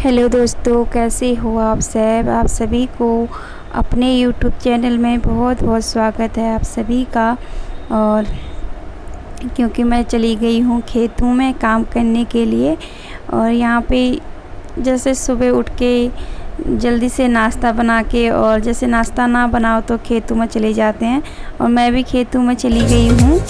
Hello दोस्तों, कैसे हो आप सब। आप सभी को अपने यूट्यूब चैनल में बहुत बहुत स्वागत है आप सभी का। और क्योंकि मैं चली गई हूँ खेतों में काम करने के लिए, और यहाँ पे जैसे सुबह उठ के जल्दी से नाश्ता बना के, और जैसे नाश्ता ना बनाओ तो खेतों में चले जाते हैं, और मैं भी खेतों में चली गई हूँ।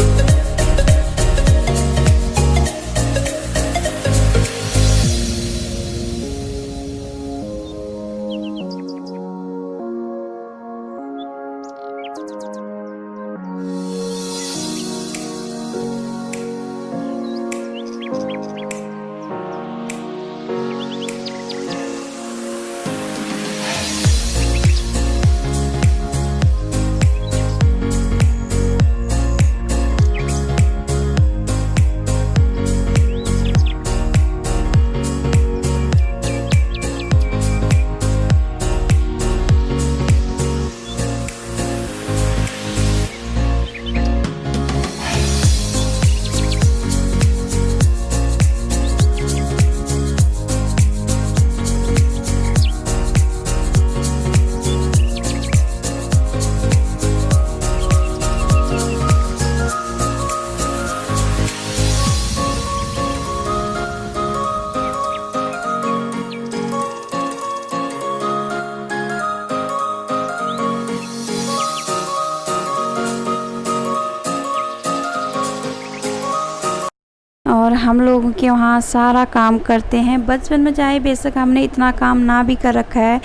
और हम लोगों के वहाँ सारा काम करते हैं। बचपन में चाहे बेशक हमने इतना काम ना भी कर रखा है,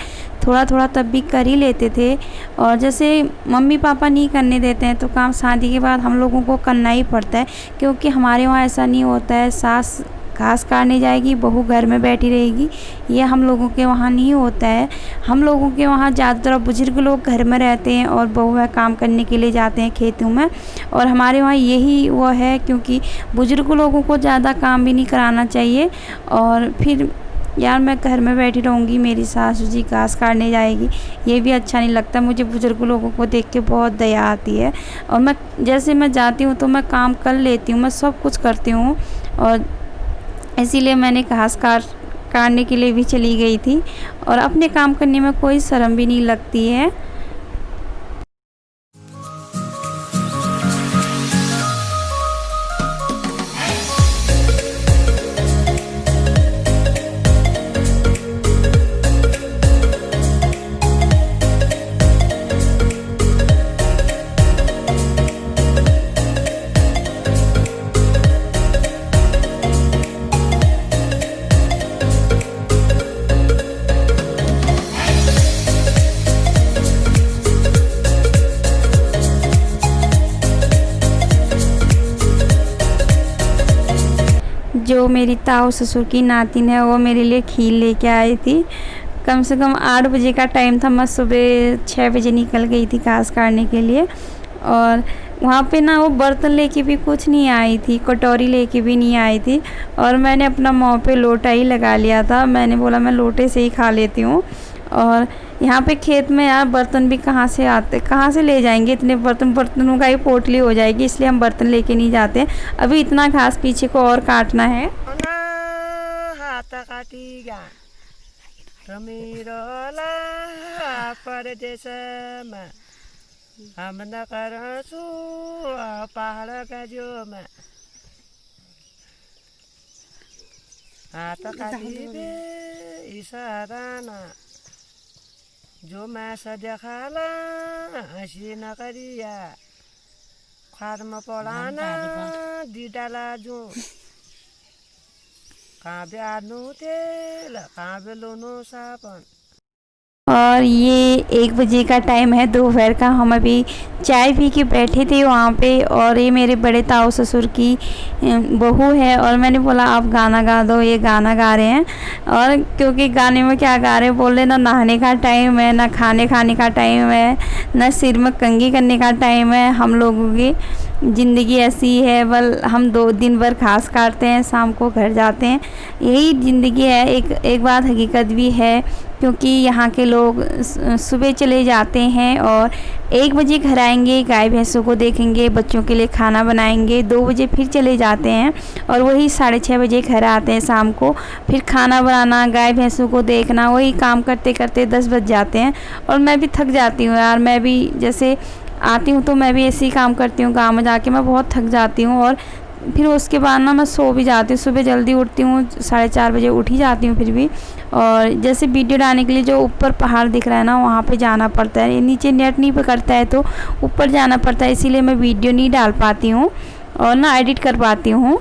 थोड़ा थोड़ा तब भी कर ही लेते थे। और जैसे मम्मी पापा नहीं करने देते हैं तो काम शादी के बाद हम लोगों को करना ही पड़ता है, क्योंकि हमारे वहाँ ऐसा नहीं होता है सास घास काटने जाएगी बहू घर में बैठी रहेगी। ये हम लोगों के वहाँ नहीं होता है। हम लोगों के वहाँ ज़्यादातर बुजुर्ग लोग घर में रहते हैं और बहू है काम करने के लिए जाते हैं खेतों में। और हमारे वहाँ यही वो है, क्योंकि बुजुर्ग लोगों को ज़्यादा काम भी नहीं कराना चाहिए। और फिर यार मैं घर में बैठी रहूँगी, मेरी सासू जी घास काटने जाएगी, ये भी अच्छा नहीं लगता। मुझे बुजुर्ग लोगों को देख के बहुत दया आती है। और मैं जाती हूँ तो मैं काम कर लेती हूँ, मैं सब कुछ करती हूँ। और इसीलिए मैंने घास काटने के लिए भी चली गई थी, और अपने काम करने में कोई शर्म भी नहीं लगती है। जो मेरी ताऊ ससुर की नातिन है वो मेरे लिए खीर लेके आई थी। कम से कम 8 बजे का टाइम था, मैं सुबह 6 बजे निकल गई थी घास काटने के लिए। और वहाँ पे ना वो बर्तन लेके भी कुछ नहीं आई थी, कटोरी लेके भी नहीं आई थी। और मैंने अपना मुँह पे लोटा ही लगा लिया था, मैंने बोला मैं लोटे से ही खा लेती हूँ। और यहाँ पे खेत में यार बर्तन भी कहाँ से ले जाएंगे इतने बर्तनों का ही पोटली हो जाएगी, इसलिए हम बर्तन लेके नहीं जाते। अभी इतना घास पीछे को और काटना है। जो मैं सजाला हसी न करिया फार्म पड़ाना दीडाला जो कहाँ पे आनू तेल कहाँ पे लोनो सापन। और ये 1 बजे का टाइम है दोपहर का। हम अभी चाय पी के बैठे थे वहाँ पे, और ये मेरे बड़े ताऊ ससुर की बहू है। और मैंने बोला आप गाना गा दो, ये गाना गा रहे हैं। और क्योंकि गाने में क्या गा रहे हैं, बोल रहे ना नहाने का टाइम है, ना खाने का टाइम है, ना सिर में कंघी करने का टाइम है हम लोगों की। ज़िंदगी ऐसी है, बल हम 2 दिन भर घास काटते हैं, शाम को घर जाते हैं, यही ज़िंदगी है। एक बात हकीकत भी है, क्योंकि यहाँ के लोग सुबह चले जाते हैं और 1 बजे घर आएंगे, गाय भैंसों को देखेंगे, बच्चों के लिए खाना बनाएंगे, 2 बजे फिर चले जाते हैं और वही 6:30 बजे घर आते हैं शाम को। फिर खाना बनाना, गाय भैंसों को देखना, वही काम करते करते 10 बज जाते हैं। और मैं भी थक जाती हूँ यार, मैं भी जैसे आती हूँ तो मैं भी ऐसे ही काम करती हूँ, गाँव में जाके मैं बहुत थक जाती हूँ और फिर उसके बाद ना मैं सो भी जाती हूँ। सुबह जल्दी उठती हूँ, 4:30 बजे उठ ही जाती हूँ फिर भी। और जैसे वीडियो डालने के लिए जो ऊपर पहाड़ दिख रहा है ना, वहाँ पे जाना पड़ता है, नीचे नेट नहीं पकड़ता है तो ऊपर जाना पड़ता है, इसीलिए मैं वीडियो नहीं डाल पाती हूँ और ना एडिट कर पाती हूँ।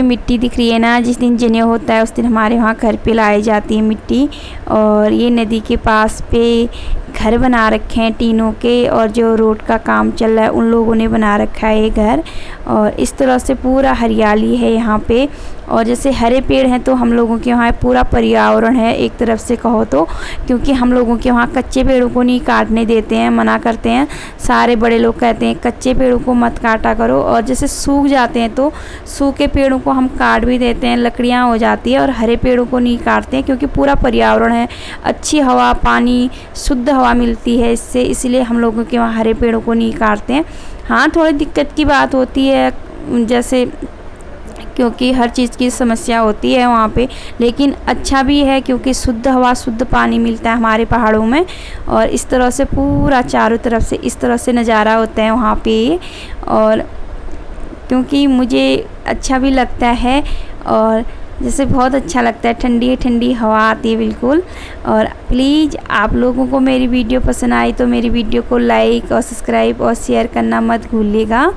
मिट्टी दिख रही है ना, जिस दिन जनेऊ होता है उस दिन हमारे वहाँ घर पे लाई जाती है मिट्टी। और ये नदी के पास पे घर बना रखे हैं टीनों के, और जो रोड का काम चल रहा है उन लोगों ने बना रखा है ये घर। और इस तरह से पूरा हरियाली है यहाँ पे। और जैसे हरे पेड़ हैं तो हम लोगों के वहाँ पूरा पर्यावरण है एक तरफ से कहो तो, क्योंकि हम लोगों के वहाँ कच्चे पेड़ों को नहीं काटने देते हैं, मना करते हैं। सारे बड़े लोग कहते हैं कच्चे पेड़ों को मत काटा करो, और जैसे सूख जाते हैं तो सूखे पेड़ों को हम काट भी देते हैं, लकड़ियाँ हो जाती है, और हरे पेड़ों को नहीं काटते हैं क्योंकि पूरा पर्यावरण है, अच्छी हवा, पानी, शुद्ध हवा मिलती है इससे, इसलिए हम लोगों के वहाँ हरे पेड़ों को नहीं काटते हैं। हाँ, थोड़ी दिक्कत की बात होती है जैसे, क्योंकि हर चीज़ की समस्या होती है वहाँ पे, लेकिन अच्छा भी है क्योंकि शुद्ध हवा, शुद्ध पानी मिलता है हमारे पहाड़ों में। और इस तरह से पूरा चारों तरफ से इस तरह से नज़ारा होता है वहाँ पे। और क्योंकि मुझे अच्छा भी लगता है, और जैसे बहुत अच्छा लगता है, ठंडी ठंडी हवा आती है बिल्कुल। और प्लीज़ आप लोगों को मेरी वीडियो पसंद आई तो मेरी वीडियो को लाइक और सब्सक्राइब और शेयर करना मत भूलिएगा।